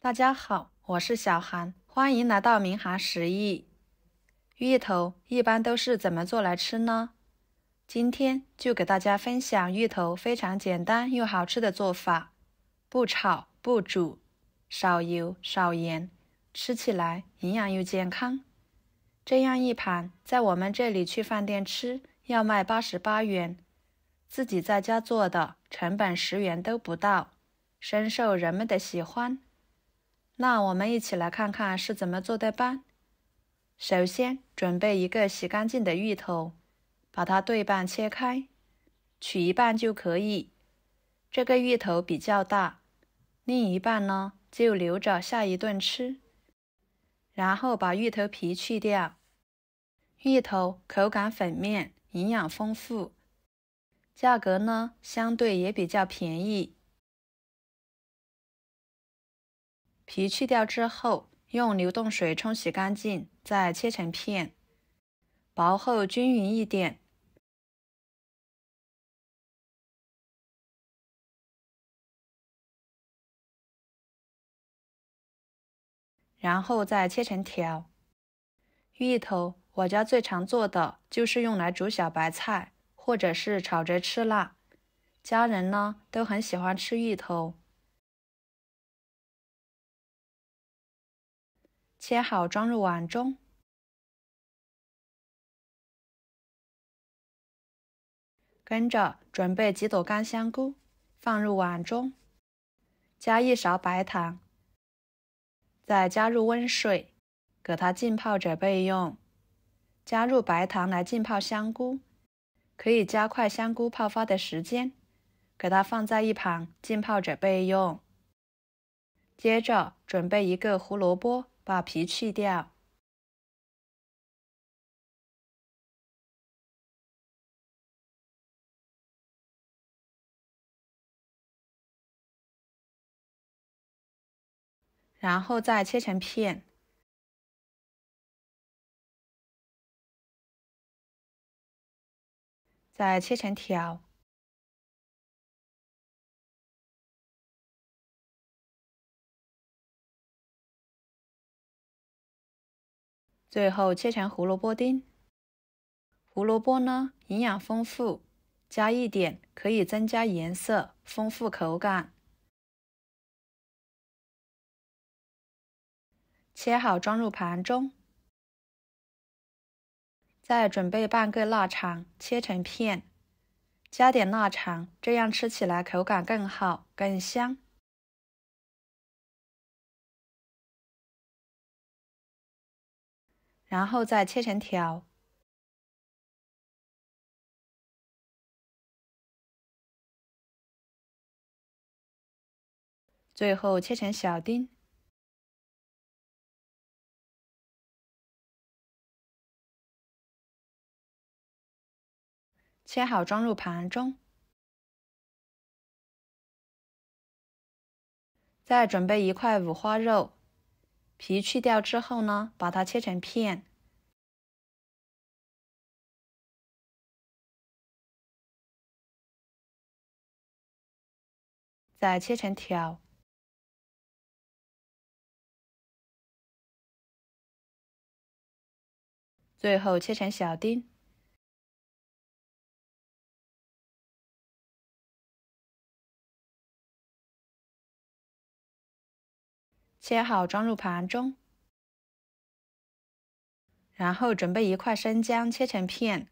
大家好，我是小韩，欢迎来到明涵食艺。芋头一般都是怎么做来吃呢？今天就给大家分享芋头非常简单又好吃的做法，不炒不煮，少油少盐，吃起来营养又健康。这样一盘在我们这里去饭店吃要卖88元，自己在家做的成本10元都不到，深受人们的喜欢。那我们一起来看看是怎么做的吧。首先准备一个洗干净的芋头，把它对半切开，取一半就可以。这个芋头比较大，另一半呢就留着下一顿吃。然后把芋头皮去掉。芋头口感粉面，营养丰富，价格呢相对也比较便宜。皮去掉之后，用流动水冲洗干净，再切成片，薄厚均匀一点。然后再切成条。芋头我家最常做的就是用来煮小白菜，或者是炒着吃啦。家人呢都很喜欢吃芋头。切好装入碗中。跟着准备几朵干香菇，放入碗中，加1勺白糖，再加入温水，给它浸泡着备用。加入白糖来浸泡香菇，可以加快香菇泡发的时间，给它放在一旁浸泡着备用。接着准备一个胡萝卜，把皮去掉。然后再切成片。再切成条。最后切成胡萝卜丁。胡萝卜呢，营养丰富，加一点可以增加颜色，丰富口感。切好装入盘中。再准备半个腊肠，切成片，加点腊肠，这样吃起来口感更好，更香。然后再切成条。最后切成小丁。切好装入盘中。再准备一块五花肉，皮去掉之后呢，把它切成片。再切成条。最后切成小丁。切好装入盘中。然后准备一块生姜，切成片。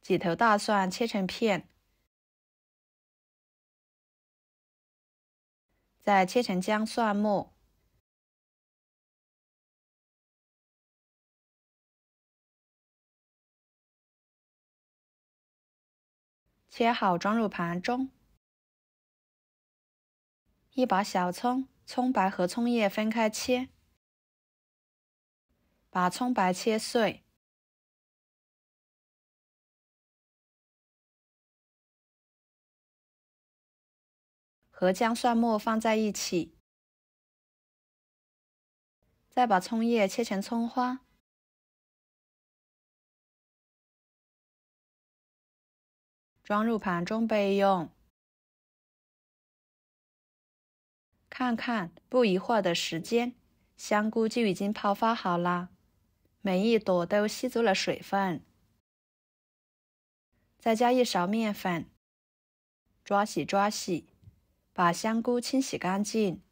几头大蒜切成片。再切成姜蒜末。切好装入盘中。一把小葱，葱白和葱叶分开切。把葱白切碎。和姜蒜末放在一起。再把葱叶切成葱花。装入盘中备用。看看，不一会儿的时间，香菇就已经泡发好了，每一朵都吸足了水分。再加1勺面粉，抓洗，把香菇清洗干净。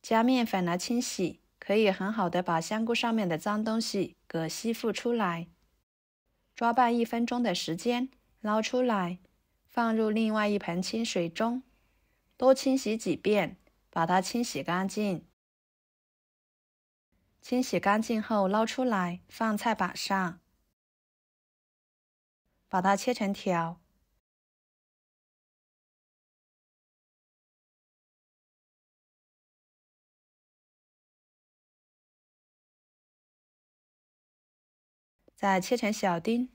加面粉来清洗，可以很好的把香菇上面的脏东西给吸附出来。抓拌1分钟的时间，捞出来，放入另外一盆清水中，多清洗几遍，把它清洗干净。清洗干净后捞出来，放菜板上，把它切成条。再切成小丁，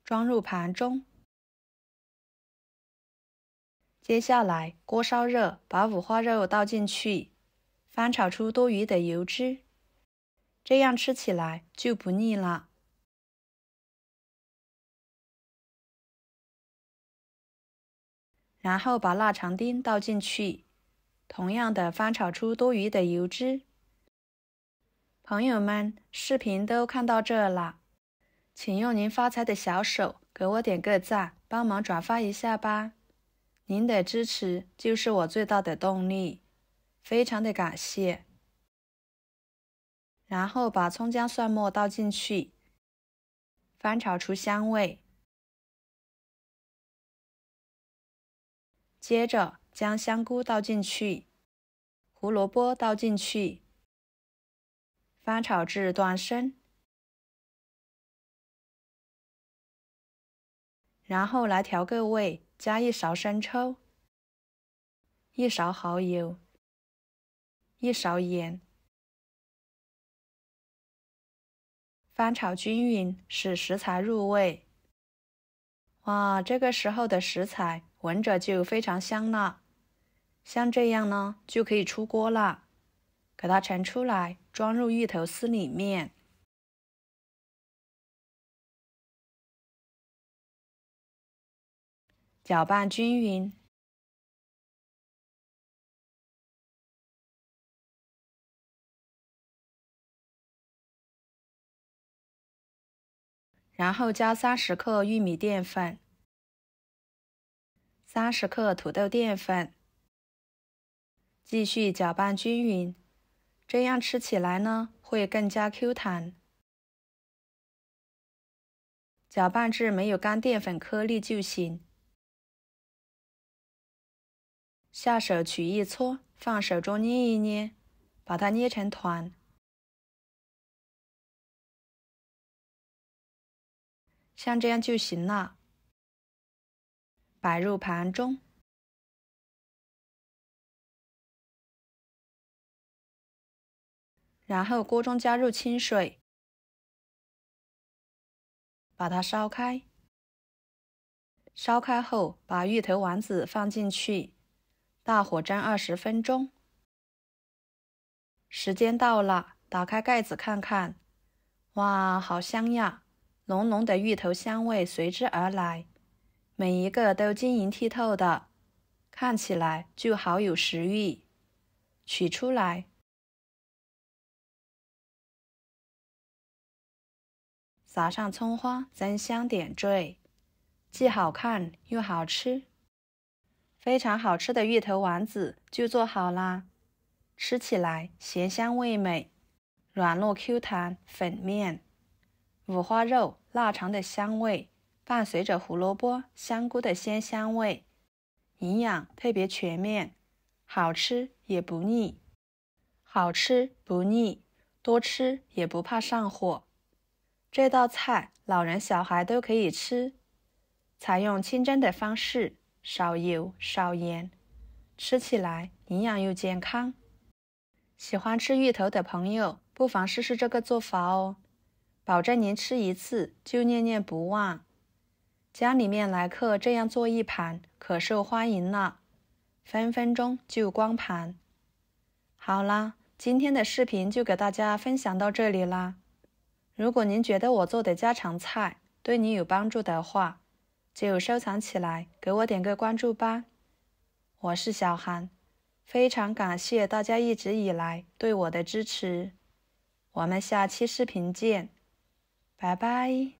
装入盘中。接下来锅烧热，把五花肉倒进去，翻炒出多余的油脂，这样吃起来就不腻了。然后把腊肠丁倒进去，同样的翻炒出多余的油脂。朋友们，视频都看到这了，请用您发财的小手给我点个赞，帮忙转发一下吧。您的支持就是我最大的动力，非常的感谢。然后把葱姜蒜末倒进去，翻炒出香味。接着将香菇倒进去，胡萝卜倒进去，翻炒至断生。然后来调个味，加1勺生抽，1勺蚝油，1勺盐，翻炒均匀，使食材入味。哇，这个时候的食材闻着就非常香了。像这样呢，就可以出锅了。给它盛出来，装入芋头丝里面。搅拌均匀。然后加30克玉米淀粉，30克土豆淀粉，继续搅拌均匀，这样吃起来呢会更加 Q 弹。搅拌至没有干淀粉颗粒就行。下手取一撮，放手中捏一捏，把它捏成团。像这样就行了。摆入盘中。然后锅中加入清水，把它烧开。烧开后，把芋头丸子放进去，大火蒸20分钟。时间到了，打开盖子看看，哇，好香呀！浓浓的芋头香味随之而来，每一个都晶莹剔透的，看起来就好有食欲。取出来，撒上葱花，增香点缀，既好看又好吃。非常好吃的芋头丸子就做好啦，吃起来咸香味美，软糯 Q 弹，粉面，五花肉、腊肠的香味，伴随着胡萝卜、香菇的鲜香味，营养特别全面，好吃也不腻。好吃不腻，多吃也不怕上火。这道菜老人小孩都可以吃，采用清蒸的方式，少油少盐，吃起来营养又健康。喜欢吃芋头的朋友不妨试试这个做法哦，保证您吃一次就念念不忘。家里面来客这样做一盘可受欢迎了，分分钟就光盘。好啦，今天的视频就给大家分享到这里啦。如果您觉得我做的家常菜对你有帮助的话，就收藏起来，给我点个关注吧。我是小韩，非常感谢大家一直以来对我的支持。我们下期视频见，拜拜。